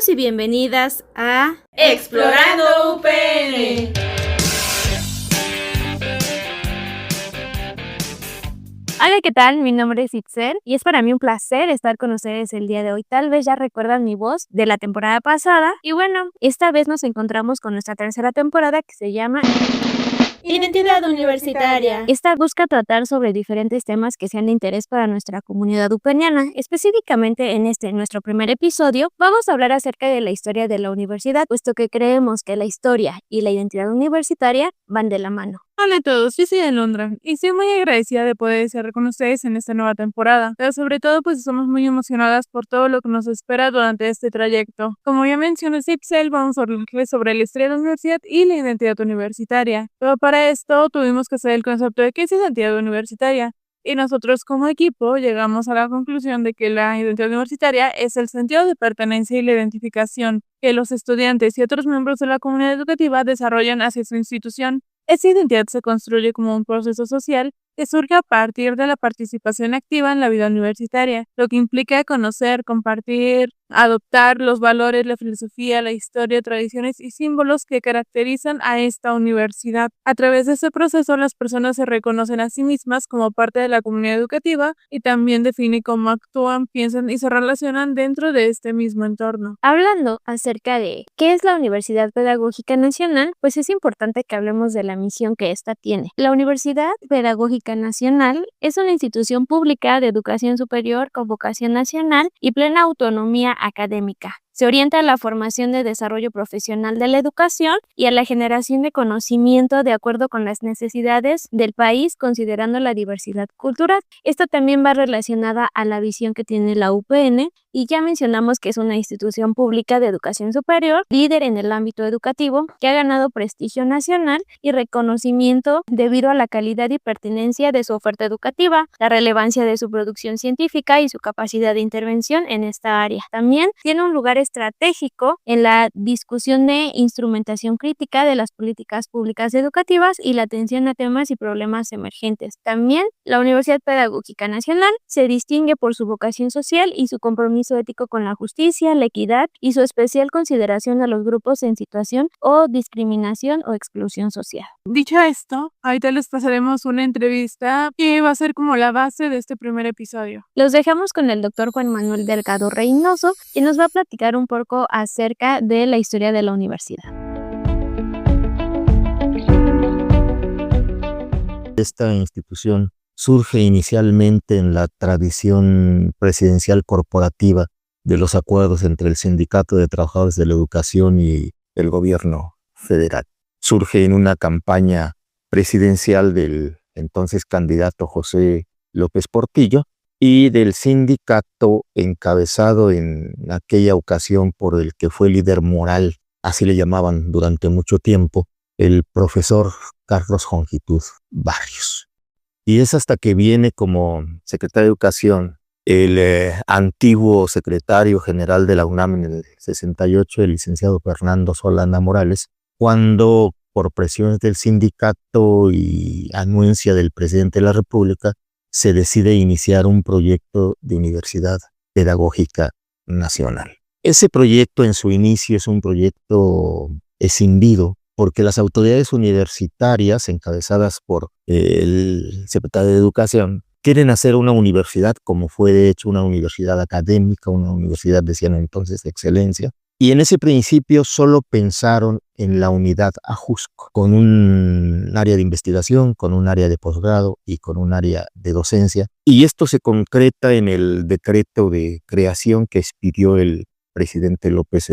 Bienvenidos y bienvenidas a Explorando UPN. Hola, ¿qué tal? Mi nombre es Itzel y es para mí un placer estar con ustedes el día de hoy. Tal vez ya recuerdan mi voz de la temporada pasada y bueno, esta vez nos encontramos con nuestra tercera temporada que se llama Identidad Universitaria. Esta busca tratar sobre diferentes temas que sean de interés para nuestra comunidad upeniana. Específicamente en nuestro primer episodio, vamos a hablar acerca de la historia de la universidad, puesto que creemos que la historia y la identidad universitaria van de la mano. Hola a todos, yo soy Alondra y estoy muy agradecida de poder estar con ustedes en esta nueva temporada, pero sobre todo pues estamos muy emocionadas por todo lo que nos espera durante este trayecto. Como ya mencionó Ipsel, vamos a hablarles sobre la historia de la universidad y la identidad universitaria, pero para esto tuvimos que hacer el concepto de qué es identidad universitaria. Y nosotros como equipo llegamos a la conclusión de que la identidad universitaria es el sentido de pertenencia y la identificación que los estudiantes y otros miembros de la comunidad educativa desarrollan hacia su institución. Esa identidad se construye como un proceso social que surge a partir de la participación activa en la vida universitaria, lo que implica conocer, compartir, adoptar los valores, la filosofía, la historia, tradiciones y símbolos que caracterizan a esta universidad. A través de ese proceso, las personas se reconocen a sí mismas como parte de la comunidad educativa y también definen cómo actúan, piensan y se relacionan dentro de este mismo entorno. Hablando acerca de qué es la Universidad Pedagógica Nacional, pues es importante que hablemos de la misión que ésta tiene. La Universidad Pedagógica Nacional es una institución pública de educación superior con vocación nacional y plena autonomía académica. Se orienta a la formación de desarrollo profesional de la educación y a la generación de conocimiento de acuerdo con las necesidades del país, considerando la diversidad cultural. Esto también va relacionada a la visión que tiene la UPN y ya mencionamos que es una institución pública de educación superior, líder en el ámbito educativo, que ha ganado prestigio nacional y reconocimiento debido a la calidad y pertinencia de su oferta educativa, la relevancia de su producción científica y su capacidad de intervención en esta área. También tiene un lugar estratégico en la discusión de instrumentación crítica de las políticas públicas educativas y la atención a temas y problemas emergentes. También la Universidad Pedagógica Nacional se distingue por su vocación social y su compromiso ético con la justicia, la equidad y su especial consideración a los grupos en situación o discriminación o exclusión social. Dicho esto, ahorita les pasaremos una entrevista que va a ser como la base de este primer episodio. Los dejamos con el doctor Juan Manuel Delgado Reynoso, quien nos va a platicar un poco acerca de la historia de la universidad. Esta institución surge inicialmente en la tradición presidencial corporativa de los acuerdos entre el Sindicato de Trabajadores de la Educación y el gobierno federal. Surge en una campaña presidencial del entonces candidato José López Portillo y del sindicato encabezado en aquella ocasión por el que fue líder moral, así le llamaban durante mucho tiempo, el profesor Carlos Jongitud Barrios. Y es hasta que viene como secretario de Educación el antiguo secretario general de la UNAM en el 68, el licenciado Fernando Solana Morales, cuando por presiones del sindicato y anuencia del presidente de la República, se decide iniciar un proyecto de Universidad Pedagógica Nacional. Ese proyecto en su inicio es un proyecto escindido porque las autoridades universitarias, encabezadas por el secretario de Educación, quieren hacer una universidad como fue de hecho una universidad académica, una universidad, decían entonces, de excelencia. Y en ese principio solo pensaron en la unidad Ajusco, con un área de investigación, con un área de posgrado y con un área de docencia. Y esto se concreta en el decreto de creación que expidió el presidente López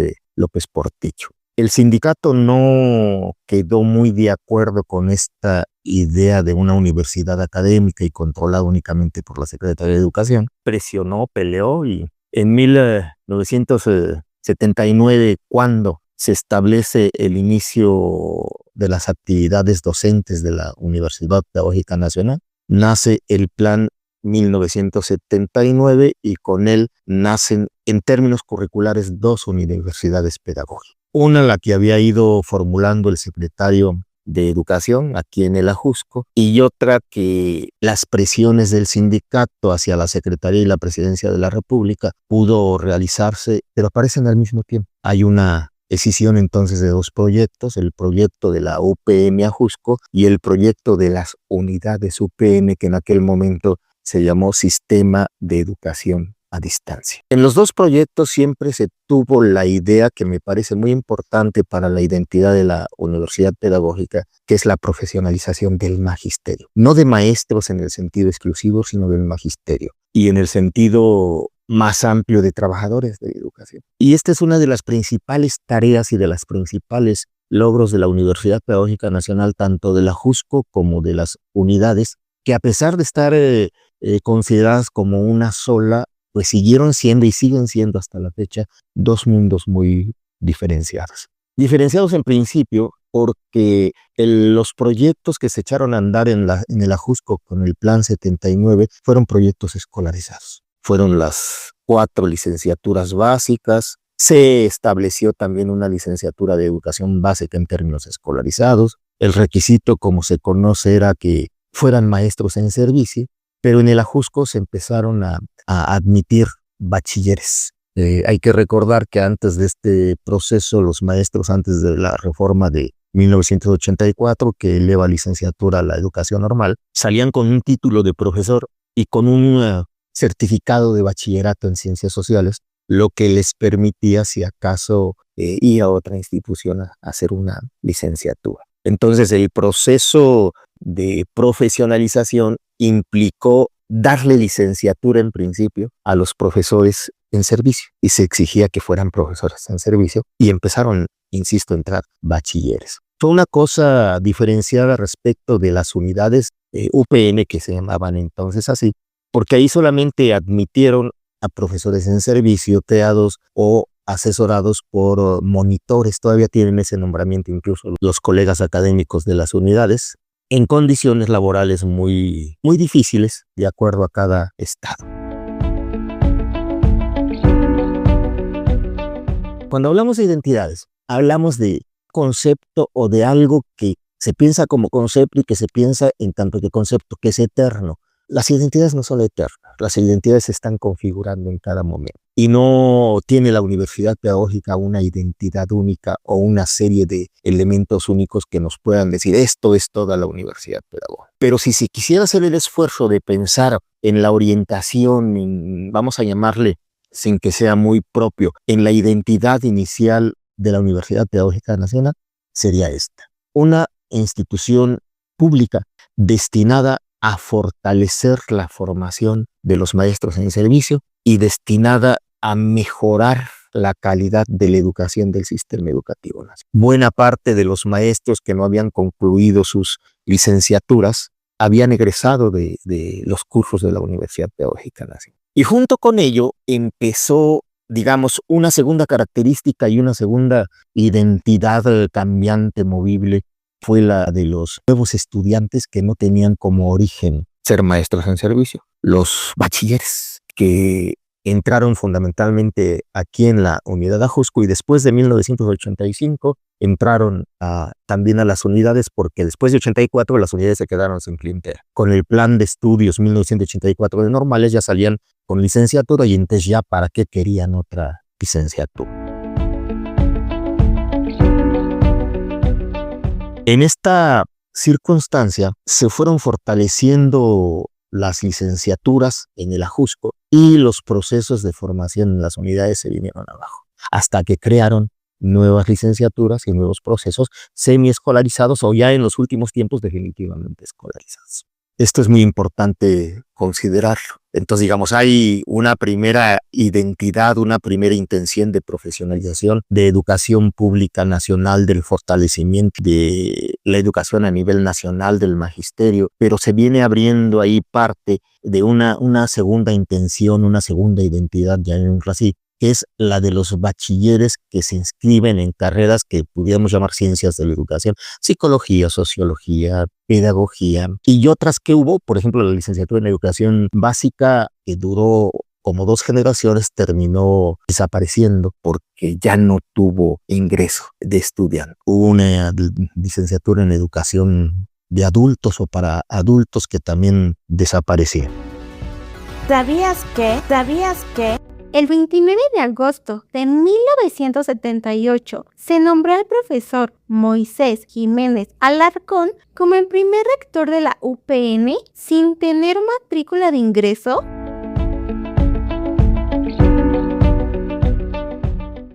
Portillo. El sindicato no quedó muy de acuerdo con esta idea de una universidad académica y controlada únicamente por la Secretaría de Educación. Presionó, peleó y en 1979, cuando se establece el inicio de las actividades docentes de la Universidad Pedagógica Nacional, nace el Plan 1979 y con él nacen en términos curriculares dos universidades pedagógicas. Una, la que había ido formulando el secretario de Educación aquí en el Ajusco, y otra que las presiones del sindicato hacia la Secretaría y la Presidencia de la República pudo realizarse, pero aparecen al mismo tiempo. Hay una escisión entonces de dos proyectos, el proyecto de la UPM Ajusco y el proyecto de las unidades UPM, que en aquel momento se llamó Sistema de Educación a Distancia. En los dos proyectos siempre se tuvo la idea que me parece muy importante para la identidad de la universidad pedagógica, que es la profesionalización del magisterio. No de maestros en el sentido exclusivo, sino del magisterio. Y en el sentido más amplio de trabajadores de educación. Y esta es una de las principales tareas y de las principales logros de la Universidad Pedagógica Nacional, tanto de la Ajusco como de las unidades, que a pesar de estar consideradas como una sola, pues siguieron siendo y siguen siendo hasta la fecha dos mundos muy diferenciados. Diferenciados en principio porque los proyectos que se echaron a andar en el Ajusco con el Plan 79 fueron proyectos escolarizados. Fueron las 4 licenciaturas básicas. Se estableció también una licenciatura de educación básica en términos escolarizados. El requisito, como se conoce, era que fueran maestros en servicio, pero en el Ajusco se empezaron a admitir bachilleres. Hay que recordar que antes de este proceso, los maestros, antes de la reforma de 1984, que eleva licenciatura a la educación normal, salían con un título de profesor y con un certificado de bachillerato en ciencias sociales, lo que les permitía, si acaso, ir a otra institución a hacer una licenciatura. Entonces, el proceso de profesionalización implicó darle licenciatura en principio a los profesores en servicio, y se exigía que fueran profesores en servicio, y empezaron, insisto, a entrar bachilleres. Fue una cosa diferenciada respecto de las unidades UPN, que se llamaban entonces así, porque ahí solamente admitieron a profesores en servicio, teados o asesorados por monitores. Todavía tienen ese nombramiento incluso los colegas académicos de las unidades, en condiciones laborales muy, muy difíciles de acuerdo a cada estado. Cuando hablamos de identidades, hablamos de concepto o de algo que se piensa como concepto y que se piensa en tanto que concepto, que es eterno. Las identidades no son eternas, las identidades se están configurando en cada momento. Y no tiene la universidad pedagógica una identidad única o una serie de elementos únicos que nos puedan decir esto es toda la universidad pedagógica. Pero si se quisiera hacer el esfuerzo de pensar en la orientación, vamos a llamarle, sin que sea muy propio, en la identidad inicial de la Universidad Pedagógica Nacional, sería esta: una institución pública destinada a fortalecer la formación de los maestros en servicio y destinada a mejorar la calidad de la educación del sistema educativo nacional. Buena parte de los maestros que no habían concluido sus licenciaturas habían egresado de los cursos de la Universidad Pedagógica Nacional. Y junto con ello empezó, digamos, una segunda característica y una segunda identidad cambiante, movible, fue la de los nuevos estudiantes que no tenían como origen ser maestros en servicio. Los bachilleres que entraron fundamentalmente aquí en la unidad Ajusco y después de 1985 entraron también a las unidades, porque después de 84 las unidades se quedaron sin clientela. Con el plan de estudios 1984 de normales ya salían con licenciatura, y entonces ya para qué querían otra licenciatura. En esta circunstancia se fueron fortaleciendo las licenciaturas en el Ajusco y los procesos de formación en las unidades se vinieron abajo, hasta que crearon nuevas licenciaturas y nuevos procesos semi-escolarizados o ya en los últimos tiempos definitivamente escolarizados. Esto es muy importante considerarlo. Entonces, digamos, hay una primera identidad, una primera intención de profesionalización de educación pública nacional, del fortalecimiento de la educación a nivel nacional del magisterio, pero se viene abriendo ahí parte de una segunda intención, una segunda identidad, llamémoslo así, que es la de los bachilleres que se inscriben en carreras que pudiéramos llamar ciencias de la educación, psicología, sociología, pedagogía y otras que hubo, por ejemplo, la licenciatura en educación básica, que duró como 2 generaciones, terminó desapareciendo porque ya no tuvo ingreso de estudiante. Hubo una licenciatura en educación de adultos o para adultos que también desapareció. ¿Sabías que? El 29 de agosto de 1978 se nombró al profesor Moisés Jiménez Alarcón como el primer rector de la UPN sin tener matrícula de ingreso.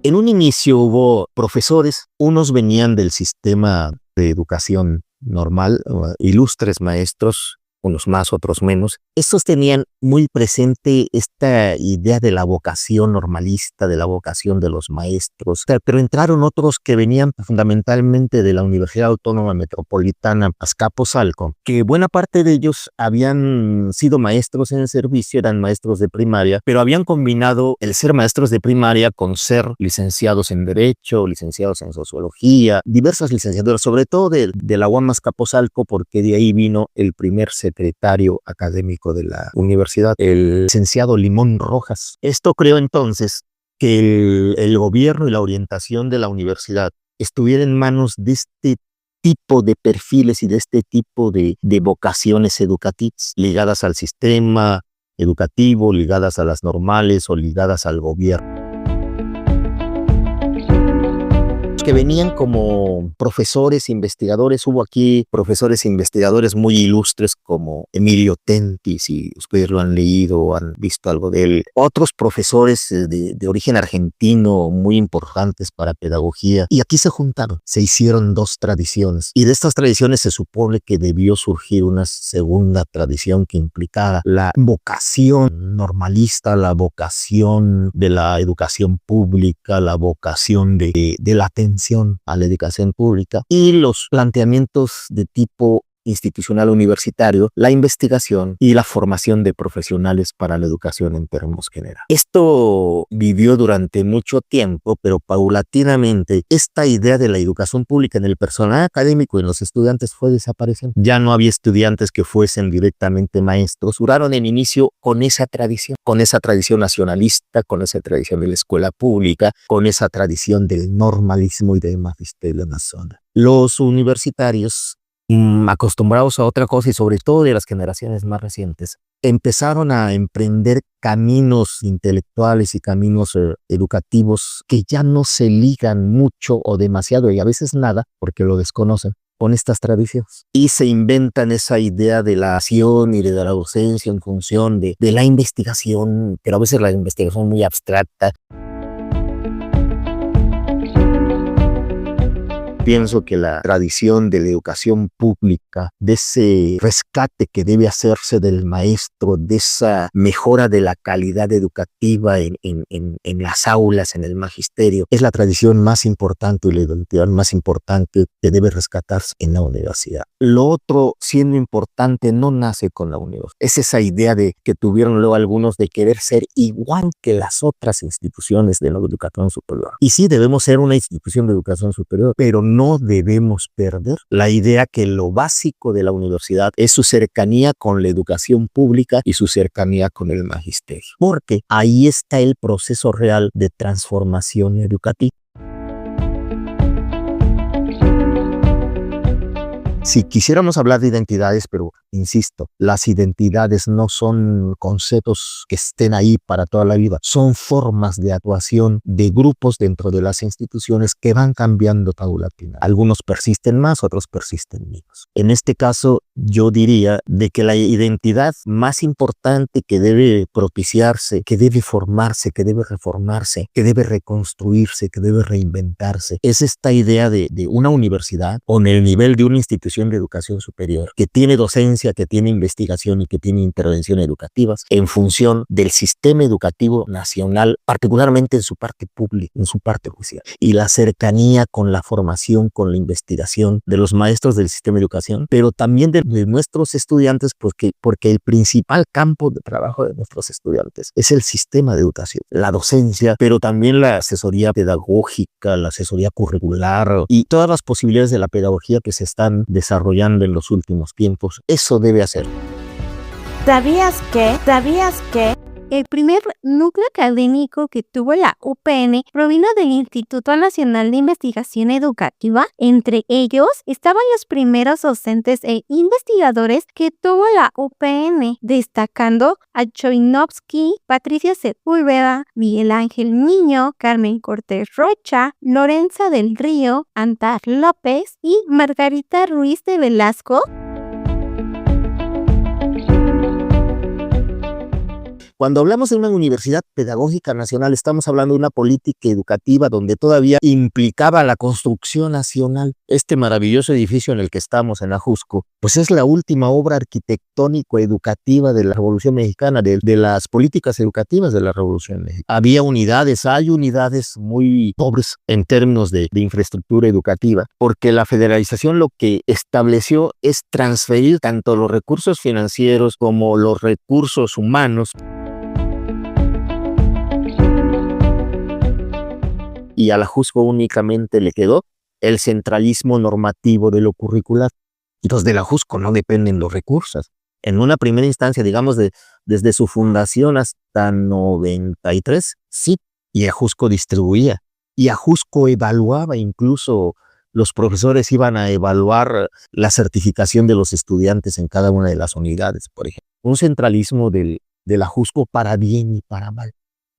En un inicio hubo profesores, unos venían del sistema de educación normal, ilustres maestros, unos más, otros menos. Estos tenían muy presente esta idea de la vocación normalista, de la vocación de los maestros, pero entraron otros que venían fundamentalmente de la Universidad Autónoma Metropolitana Azcapotzalco, que buena parte de ellos habían sido maestros en el servicio, eran maestros de primaria, pero habían combinado el ser maestros de primaria con ser licenciados en Derecho, licenciados en Sociología, diversas licenciaturas, sobre todo de la UAM Azcapotzalco, porque de ahí vino el primer secretario académico de la universidad, el licenciado Limón Rojas. Esto creó entonces que el gobierno y la orientación de la universidad estuviera en manos de este tipo de perfiles y de este tipo de vocaciones educativas ligadas al sistema educativo, ligadas a las normales o ligadas al gobierno, que venían como profesores, investigadores. Hubo aquí profesores e investigadores muy ilustres como Emilio Tentis, si ustedes lo han leído o han visto algo de él. Otros profesores de origen argentino muy importantes para pedagogía. Y aquí se juntaron, se hicieron 2 tradiciones. Y de estas tradiciones se supone que debió surgir una segunda tradición que implicaba la vocación normalista, la vocación de la educación pública, la vocación de la atención a la educación pública y los planteamientos de tipo institucional universitario, la investigación y la formación de profesionales para la educación en términos generales. Esto vivió durante mucho tiempo, pero paulatinamente esta idea de la educación pública en el personal académico y en los estudiantes fue desapareciendo. Ya no había estudiantes que fuesen directamente maestros. Duraron en inicio con esa tradición nacionalista, con esa tradición de la escuela pública, con esa tradición del normalismo y del magisterio en la zona. Los universitarios, acostumbrados a otra cosa y sobre todo de las generaciones más recientes, empezaron a emprender caminos intelectuales y caminos educativos que ya no se ligan mucho o demasiado y a veces nada, porque lo desconocen, con estas tradiciones. Y se inventan esa idea de la acción y de la docencia en función de la investigación, pero a veces la investigación muy abstracta. Pienso que la tradición de la educación pública, de ese rescate que debe hacerse del maestro, de esa mejora de la calidad educativa en las aulas, en el magisterio, es la tradición más importante y la identidad más importante que debe rescatarse en la universidad. Lo otro, siendo importante, no nace con la universidad. Es esa idea de que tuvieron luego algunos de querer ser igual que las otras instituciones de la educación superior. Y sí, debemos ser una institución de educación superior, pero no debemos perder la idea que lo básico de la universidad es su cercanía con la educación pública y su cercanía con el magisterio, porque ahí está el proceso real de transformación educativa. Si quisiéramos hablar de identidades, pero insisto, las identidades no son conceptos que estén ahí para toda la vida, son formas de actuación de grupos dentro de las instituciones que van cambiando paulatinamente. Algunos persisten más, otros persisten menos. En este caso, yo diría de que la identidad más importante que debe propiciarse, que debe formarse, que debe reformarse, que debe reconstruirse, que debe reinventarse, es esta idea de una universidad o en el nivel de una institución de educación superior que tiene docencia, que tiene investigación y que tiene intervención educativas en función del sistema educativo nacional, particularmente en su parte pública, en su parte oficial, y la cercanía con la formación, con la investigación de los maestros del sistema de educación, pero también de nuestros estudiantes, porque el principal campo de trabajo de nuestros estudiantes es el sistema de educación, la docencia, pero también la asesoría pedagógica, la asesoría curricular y todas las posibilidades de la pedagogía que se están desarrollando en los últimos tiempos. Eso debe hacer. ¿Sabías que? El primer núcleo académico que tuvo la UPN provino del Instituto Nacional de Investigación Educativa. Entre ellos estaban los primeros docentes e investigadores que tuvo la UPN, destacando a Choinovsky, Patricia Sepúlveda, Miguel Ángel Niño, Carmen Cortés Rocha, Lorenza del Río, Antar López y Margarita Ruiz de Velasco. Cuando hablamos de una universidad pedagógica nacional, estamos hablando de una política educativa donde todavía implicaba la construcción nacional. Este maravilloso edificio en el que estamos, en Ajusco, pues es la última obra arquitectónico-educativa de la Revolución Mexicana, de las políticas educativas de la Revolución Mexicana. Hay unidades muy pobres en términos de infraestructura educativa, porque la federalización lo que estableció es transferir tanto los recursos financieros como los recursos humanos. Y a la Ajusco únicamente le quedó el centralismo normativo de lo curricular. Entonces de la Ajusco no dependen los recursos. En una primera instancia, digamos, desde su fundación hasta 93, sí, y Ajusco distribuía. Y Ajusco evaluaba, incluso los profesores iban a evaluar la certificación de los estudiantes en cada una de las unidades, por ejemplo. Un centralismo del Ajusco para bien y para mal.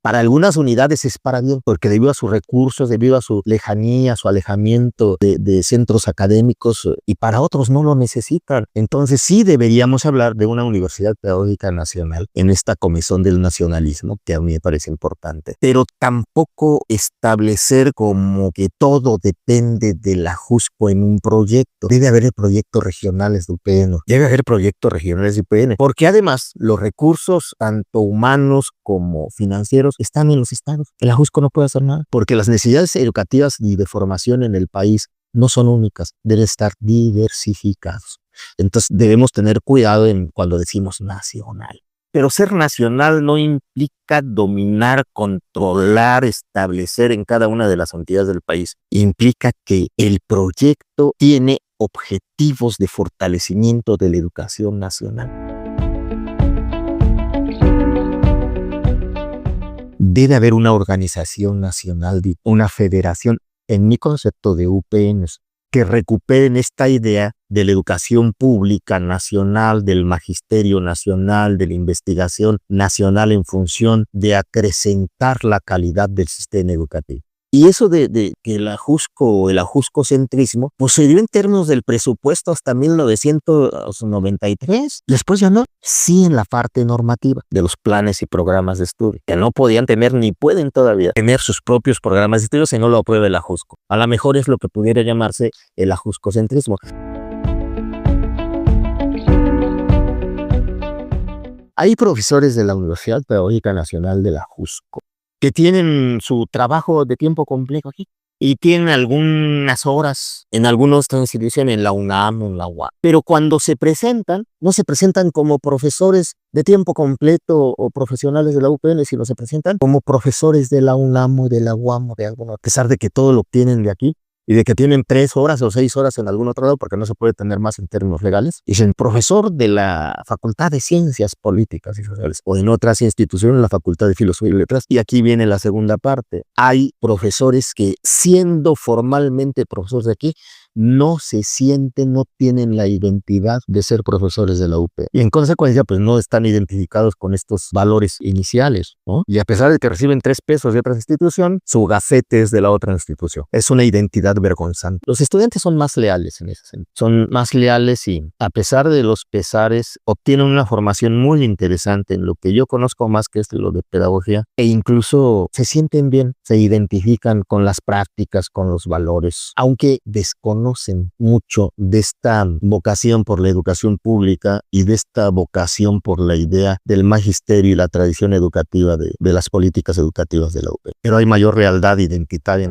Para algunas unidades es para bien, porque debido a sus recursos, debido a su lejanía, su alejamiento de centros académicos, y para otros no lo necesitan. Entonces sí deberíamos hablar de una universidad pedagógica nacional en esta comisión del nacionalismo, que a mí me parece importante. Pero tampoco establecer como que todo depende del Ajusco en un proyecto. Debe haber proyectos regionales de UPN. Debe haber proyectos regionales de UPN, porque además los recursos, tanto humanos como financieros, están en los estados. El Ajusco no puede hacer nada, porque las necesidades educativas y de formación en el país no son únicas, deben estar diversificados. Entonces debemos tener cuidado cuando decimos nacional. Pero ser nacional no implica dominar, controlar, establecer en cada una de las entidades del país. Implica que el proyecto tiene objetivos de fortalecimiento de la educación nacional. Debe haber una organización nacional, una federación, en mi concepto de UPNs, que recuperen esta idea de la educación pública nacional, del magisterio nacional, de la investigación nacional en función de acrecentar la calidad del sistema educativo. Y eso de que el ajuscocentrismo, pues se dio en términos del presupuesto hasta 1993. Después ya no. Sí, en la parte normativa de los planes y programas de estudio, que no podían tener ni pueden todavía tener sus propios programas de estudio si no lo aprueba el Ajusco. A lo mejor es lo que pudiera llamarse el ajuscocentrismo. Hay profesores de la Universidad Pedagógica Nacional de la Ajusco que tienen su trabajo de tiempo completo aquí y tienen algunas horas en algunas instituciones, en la UNAM o en la UAM. Pero cuando se presentan, no se presentan como profesores de tiempo completo o profesionales de la UPN, sino se presentan como profesores de la UNAM o de la UAM o de alguno, a pesar de que todo lo obtienen de aquí. Y de que tienen 3 horas o 6 horas en algún otro lado, porque no se puede tener más en términos legales. Y es el profesor de la Facultad de Ciencias Políticas y Sociales, o en otras instituciones, la Facultad de Filosofía y Letras. Y aquí viene la segunda parte. Hay profesores que, siendo formalmente profesores de aquí, no se sienten, no tienen la identidad de ser profesores de la UP. Y en consecuencia, pues no están identificados con estos valores iniciales, ¿no? Y a pesar de que reciben 3 pesos de otra institución, su gafete es de la otra institución. Es una identidad vergonzante. Los estudiantes son más leales en ese sentido. Son más leales y, a pesar de los pesares, obtienen una formación muy interesante en lo que yo conozco más, que es lo de pedagogía, e incluso se sienten bien, se identifican con las prácticas, con los valores, aunque desconocen mucho de esta vocación por la educación pública y de esta vocación por la idea del magisterio y la tradición educativa de las políticas educativas de la UP. Pero hay mayor lealtad identitaria.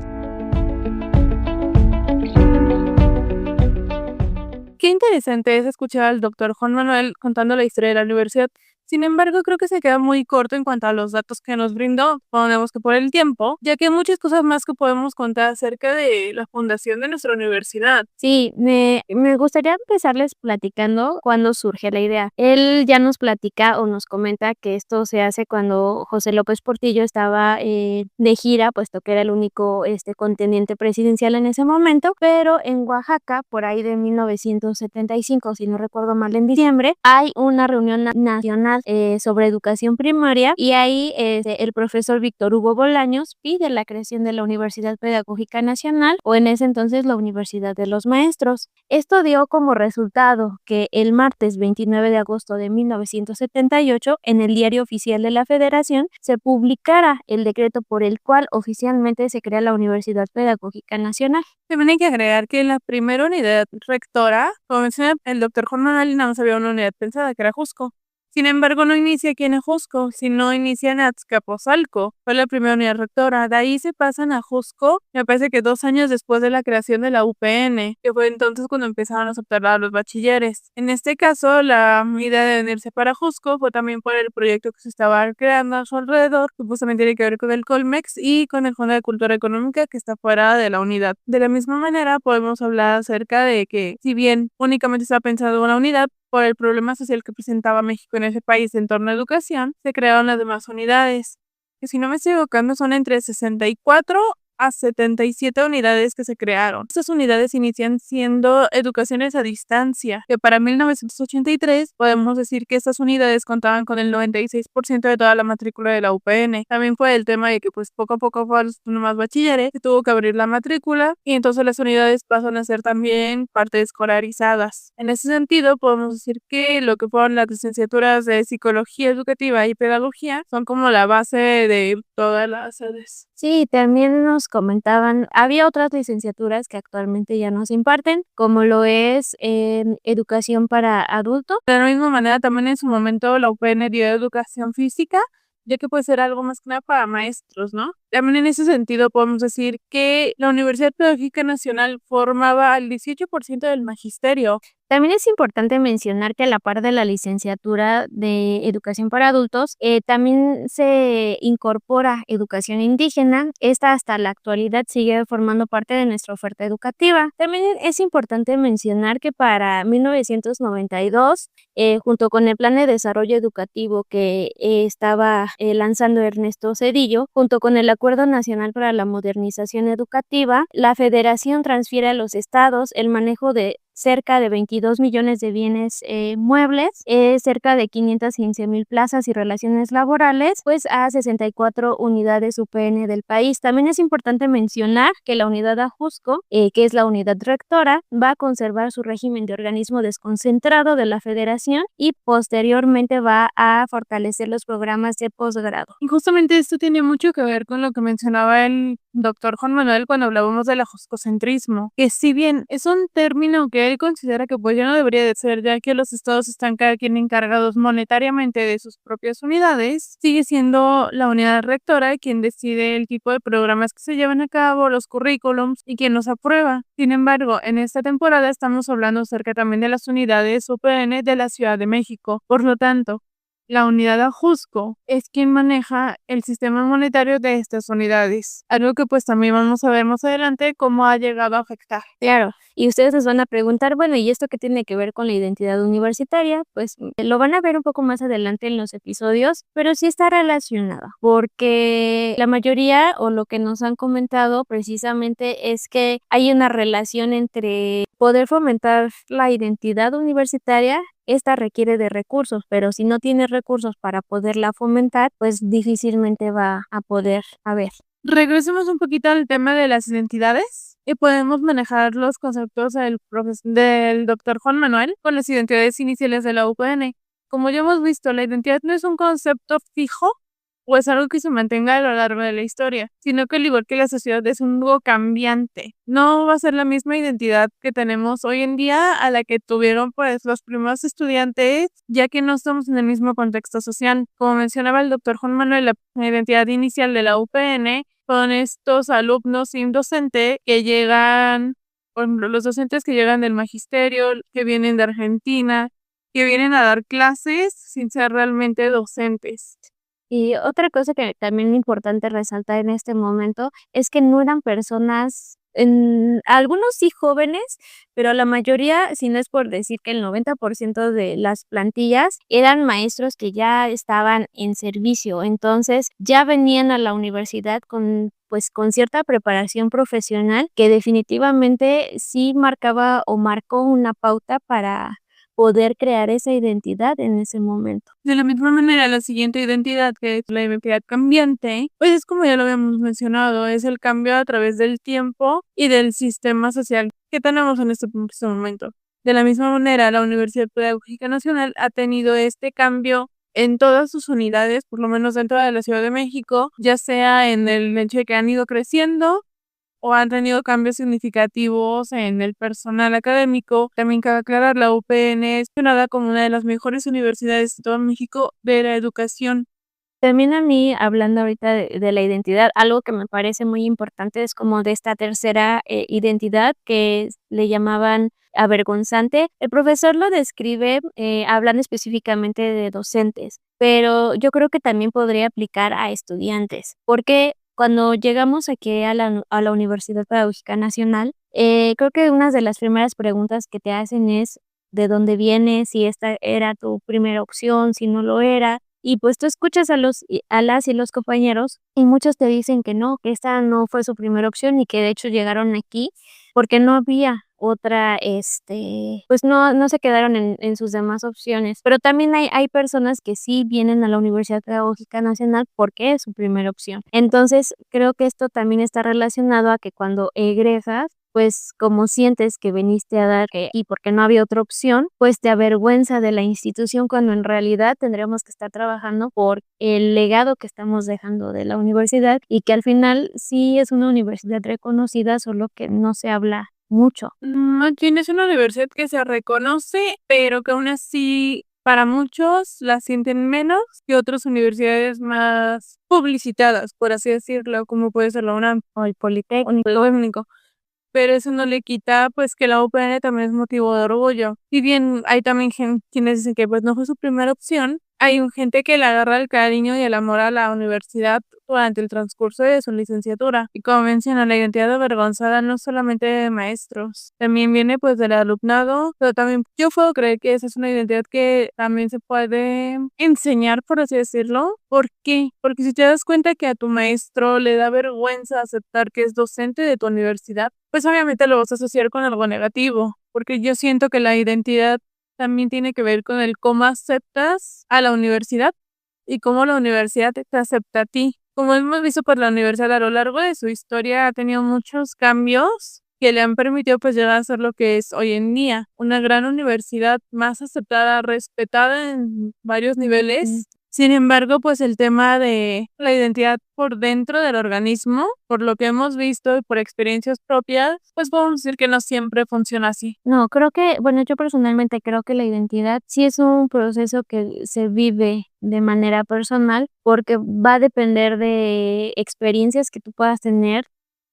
Qué interesante es escuchar al doctor Juan Manuel contando la historia de la universidad. Sin embargo, creo que se queda muy corto en cuanto a los datos que nos brindó, ponemos que por el tiempo, ya que hay muchas cosas más que podemos contar acerca de la fundación de nuestra universidad. Sí, me gustaría empezarles platicando cuándo surge la idea. Él ya nos platica o nos comenta que esto se hace cuando José López Portillo estaba de gira, puesto que era el único contendiente presidencial en ese momento, pero en Oaxaca, por ahí de 1975, si no recuerdo mal, en diciembre, hay una reunión nacional sobre educación primaria y ahí el profesor Víctor Hugo Bolaños pide la creación de la Universidad Pedagógica Nacional, o en ese entonces la Universidad de los Maestros. Esto dio como resultado que el martes 29 de agosto de 1978, en el Diario Oficial de la Federación, se publicara el decreto por el cual oficialmente se crea la Universidad Pedagógica Nacional. También hay que agregar que la primera unidad rectora, como menciona el doctor Juan Manuel, nada más había una unidad pensada, que era Jusco. Sin embargo, no inicia aquí en Ajusco, sino inicia en Azcapotzalco. Fue la primera unidad rectora. De ahí se pasan a Ajusco, me parece que 2 años después de la creación de la UPN, que fue entonces cuando empezaron a aceptar a los bachilleres. En este caso, la idea de venirse para Ajusco fue también por el proyecto que se estaba creando a su alrededor, que justamente tiene que ver con el Colmex y con el Fondo de Cultura Económica, que está fuera de la unidad. De la misma manera, podemos hablar acerca de que, si bien únicamente estaba pensado una unidad, por el problema social que presentaba México en ese país en torno a educación, se crearon las demás unidades, que si no me estoy equivocando son entre 64 a 77 unidades que se crearon. Estas unidades inician siendo educaciones a distancia, que para 1983 podemos decir que estas unidades contaban con el 96% de toda la matrícula de la UPN. También fue el tema de que pues poco a poco fueron los nuevos bachilleres, se tuvo que abrir la matrícula y entonces las unidades pasan a ser también parte escolarizadas. En ese sentido podemos decir que lo que fueron las licenciaturas de Psicología Educativa y Pedagogía son como la base de todas las sedes. Sí, también nos comentaban, había otras licenciaturas que actualmente ya no se imparten, como lo es educación para adultos. De la misma manera, también en su momento la UPN dio educación física, ya que puede ser algo más que nada para maestros, ¿no? También en ese sentido podemos decir que la Universidad Pedagógica Nacional formaba al 18% del magisterio. También es importante mencionar que a la par de la licenciatura de educación para adultos, también se incorpora educación indígena. Esta hasta la actualidad sigue formando parte de nuestra oferta educativa. También es importante mencionar que para 1992, junto con el Plan de Desarrollo Educativo que estaba lanzando Ernesto Zedillo, junto con el Acuerdo Nacional para la Modernización Educativa, la Federación transfiere a los estados el manejo de cerca de 22 millones de bienes muebles, cerca de 515,000 plazas y relaciones laborales, pues a 64 unidades UPN del país. También es importante mencionar que la unidad Ajusco, que es la unidad rectora, va a conservar su régimen de organismo desconcentrado de la federación y posteriormente va a fortalecer los programas de posgrado. Y justamente esto tiene mucho que ver con lo que mencionaba el doctor Juan Manuel cuando hablábamos del ajuscocentrismo, que si bien es un término que él considera que pues ya no debería de ser, ya que los estados están cada quien encargados monetariamente de sus propias unidades, sigue siendo la unidad rectora quien decide el tipo de programas que se llevan a cabo, los currículums y quien los aprueba. Sin embargo, en esta temporada estamos hablando acerca también de las unidades UPN de la Ciudad de México. Por lo tanto, la unidad Ajusco es quien maneja el sistema monetario de estas unidades, algo que pues también vamos a ver más adelante cómo ha llegado a afectar. Claro, y ustedes nos van a preguntar, bueno, ¿y esto qué tiene que ver con la identidad universitaria? Pues lo van a ver un poco más adelante en los episodios, pero sí está relacionado, porque la mayoría o lo que nos han comentado precisamente es que hay una relación entre poder fomentar la identidad universitaria. Esta requiere de recursos, pero si no tiene recursos para poderla fomentar, pues difícilmente va a poder haber. Regresemos un poquito al tema de las identidades y podemos manejar los conceptos del doctor Juan Manuel con las identidades iniciales de la UPN. Como ya hemos visto, la identidad no es un concepto fijo o es algo que se mantenga a lo largo de la historia, sino que al igual que la sociedad es un algo cambiante. No va a ser la misma identidad que tenemos hoy en día a la que tuvieron pues los primeros estudiantes, ya que no estamos en el mismo contexto social. Como mencionaba el doctor Juan Manuel, la identidad inicial de la UPN son estos alumnos sin docente que llegan, por ejemplo, los docentes que llegan del magisterio, que vienen de Argentina, que vienen a dar clases sin ser realmente docentes. Y otra cosa que también es importante resaltar en este momento es que no eran personas, algunos sí jóvenes, pero la mayoría, si no es por decir que el 90% de las plantillas eran maestros que ya estaban en servicio, entonces ya venían a la universidad con cierta preparación profesional que definitivamente sí marcaba o marcó una pauta para poder crear esa identidad en ese momento. De la misma manera, la siguiente identidad, que es la identidad cambiante, pues es como ya lo habíamos mencionado, es el cambio a través del tiempo y del sistema social que tenemos en este momento. De la misma manera, la Universidad Pedagógica Nacional ha tenido este cambio en todas sus unidades, por lo menos dentro de la Ciudad de México, ya sea en el hecho de que han ido creciendo o han tenido cambios significativos en el personal académico. También cabe aclarar, la UPN es mencionada como una de las mejores universidades de todo México de la educación. También a mí, hablando ahorita de la identidad, algo que me parece muy importante es como de esta tercera identidad que le llamaban avergonzante. El profesor lo describe hablando específicamente de docentes, pero yo creo que también podría aplicar a estudiantes, porque cuando llegamos aquí a la Universidad Pedagógica Nacional, creo que una de las primeras preguntas que te hacen es ¿de dónde vienes? Si esta era tu primera opción, si no lo era. Y pues tú escuchas a las y los compañeros y muchos te dicen que no, que esta no fue su primera opción y que de hecho llegaron aquí porque no había otra, pues no se quedaron en sus demás opciones. Pero también hay personas que sí vienen a la Universidad Pedagógica Nacional porque es su primera opción. Entonces, creo que esto también está relacionado a que cuando egresas, pues como sientes que viniste a dar y porque no había otra opción, pues te avergüenza de la institución cuando en realidad tendríamos que estar trabajando por el legado que estamos dejando de la universidad y que al final sí es una universidad reconocida, solo que no se habla mucho. Más bien es una universidad que se reconoce, pero que aún así para muchos la sienten menos que otras universidades más publicitadas, por así decirlo, como puede ser la UNAM O el Politécnico. Politécnico. Pero eso no le quita pues que la UPN también es motivo de orgullo. Si bien hay también quienes dicen que pues no fue su primera opción, hay gente que le agarra el cariño y el amor a la universidad durante el transcurso de su licenciatura. Y como menciona, la identidad avergonzada no solamente de maestros, también viene pues del alumnado, pero también yo puedo creer que esa es una identidad que también se puede enseñar, por así decirlo. ¿Por qué? Porque si te das cuenta que a tu maestro le da vergüenza aceptar que es docente de tu universidad, pues obviamente lo vas a asociar con algo negativo, porque yo siento que la identidad también tiene que ver con el cómo aceptas a la universidad y cómo la universidad te acepta a ti. Como hemos visto, pues la universidad a lo largo de su historia ha tenido muchos cambios que le han permitido pues llegar a ser lo que es hoy en día, una gran universidad más aceptada, respetada en varios niveles. Sin embargo, pues el tema de la identidad por dentro del organismo, por lo que hemos visto y por experiencias propias, pues podemos decir que no siempre funciona así. No, creo que, bueno, yo personalmente creo que la identidad sí es un proceso que se vive de manera personal porque va a depender de experiencias que tú puedas tener,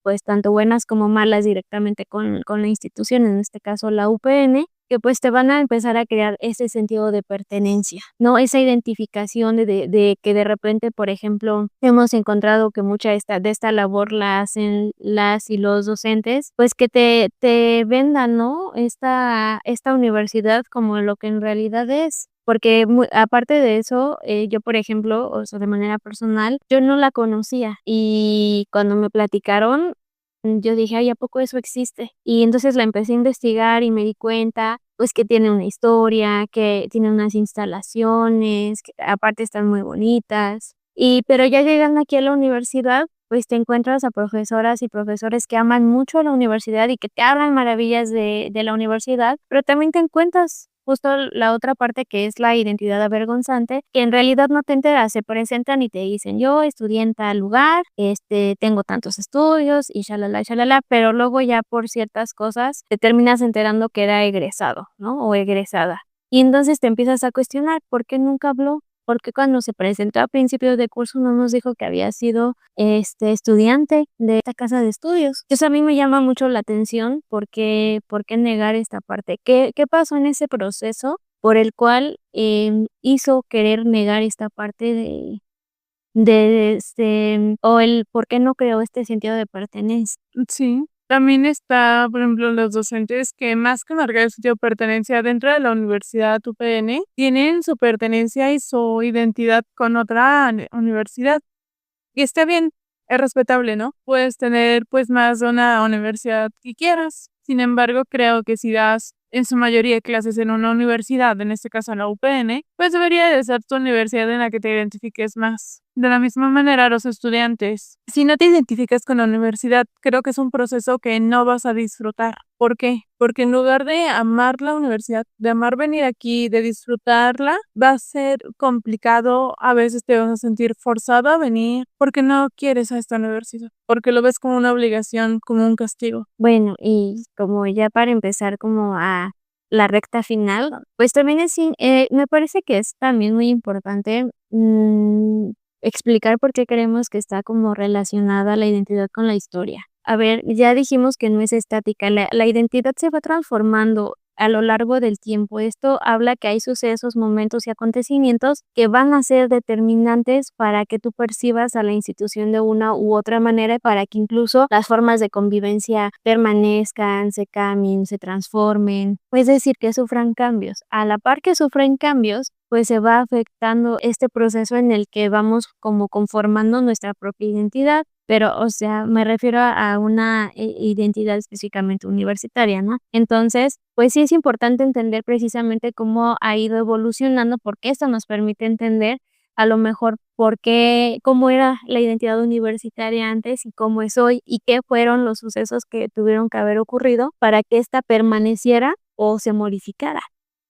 pues tanto buenas como malas directamente con la institución, en este caso la UPN, que pues te van a empezar a crear ese sentido de pertenencia, ¿no? Esa identificación de que de repente, por ejemplo, hemos encontrado que mucha de esta labor la hacen las y los docentes, pues que te vendan, ¿no? Esta universidad como lo que en realidad es. Porque aparte de eso, yo, por ejemplo, o sea, de manera personal, yo no la conocía y cuando me platicaron, yo dije, ay, ¿a poco eso existe? Y entonces la empecé a investigar y me di cuenta, pues, que tiene una historia, que tiene unas instalaciones, que aparte están muy bonitas. Pero ya llegando aquí a la universidad, pues te encuentras a profesoras y profesores que aman mucho a la universidad y que te hablan maravillas de la universidad, pero también te encuentras justo la otra parte que es la identidad avergonzante, que en realidad no te enteras, se presentan y te dicen, yo estudié en tal lugar, tengo tantos estudios y shalala, pero luego ya por ciertas cosas te terminas enterando que era egresado, ¿no? O egresada. Y entonces te empiezas a cuestionar, ¿por qué nunca habló? Porque cuando se presentó a principios de curso no nos dijo que había sido estudiante de esta casa de estudios. Entonces a mí me llama mucho la atención ¿por qué negar esta parte? ¿Qué pasó en ese proceso? por el cual hizo querer negar esta parte o el por qué no creó este sentido de pertenencia. Sí. También está, por ejemplo, los docentes que más que marcar el sentido de pertenencia dentro de la Universidad UPN, tienen su pertenencia y su identidad con otra universidad. Y está bien, es respetable, ¿no? Puedes tener pues más de una universidad que quieras. Sin embargo, creo que si das en su mayoría clases en una universidad, en este caso en la UPN, pues debería de ser tu universidad en la que te identifiques más. De la misma manera, los estudiantes, si no te identificas con la universidad, creo que es un proceso que no vas a disfrutar. ¿Por qué? Porque en lugar de amar la universidad, de amar venir aquí, de disfrutarla, va a ser complicado, a veces te vas a sentir forzado a venir porque no quieres a esta universidad, porque lo ves como una obligación, como un castigo. Bueno, y como ya para empezar como a la recta final, pues también me parece que es también muy importante explicar por qué creemos que está como relacionada la identidad con la historia. A ver, ya dijimos que no es estática, la identidad se va transformando a lo largo del tiempo. Esto habla que hay sucesos, momentos y acontecimientos que van a ser determinantes para que tú percibas a la institución de una u otra manera, para que incluso las formas de convivencia permanezcan, se cambien, se transformen, es decir, que sufran cambios. A la par que sufren cambios, pues se va afectando este proceso en el que vamos como conformando nuestra propia identidad. Pero, o sea, me refiero a una identidad específicamente universitaria, ¿no? Entonces, pues sí es importante entender precisamente cómo ha ido evolucionando, porque esto nos permite entender a lo mejor cómo era la identidad universitaria antes y cómo es hoy, y qué fueron los sucesos que tuvieron que haber ocurrido para que ésta permaneciera o se modificara.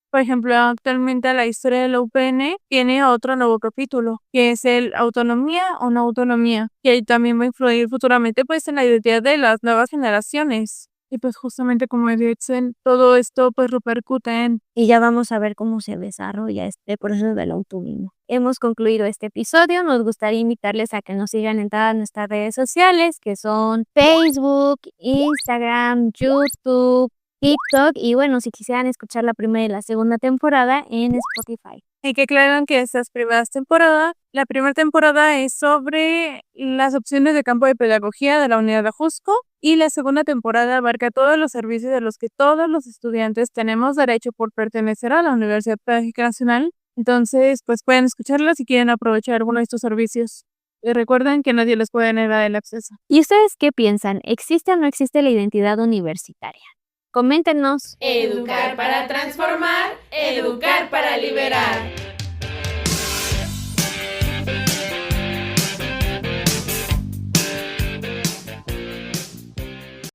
Por ejemplo, actualmente la historia de la UPN tiene otro nuevo capítulo, que es el autonomía o no autonomía, que también va a influir futuramente pues en la identidad de las nuevas generaciones. Y pues justamente como dicen, todo esto pues repercute en... Y ya vamos a ver cómo se desarrolla este proceso del autonomía. Hemos concluido este episodio. Nos gustaría invitarles a que nos sigan en todas nuestras redes sociales, que son Facebook, Instagram, YouTube, TikTok, y bueno, si quisieran escuchar la primera y la segunda temporada en Spotify. Y que aclaran que estas primeras temporadas, la primera temporada es sobre las opciones de campo de pedagogía de la unidad de Ajusco, y la segunda temporada abarca todos los servicios de los que todos los estudiantes tenemos derecho por pertenecer a la Universidad Pedagógica Nacional. Entonces, pues pueden escucharla si quieren aprovechar alguno de estos servicios. Y recuerden que nadie les puede negar el acceso. ¿Y ustedes qué piensan? ¿Existe o no existe la identidad universitaria? Coméntenos. Educar para transformar, educar para liberar.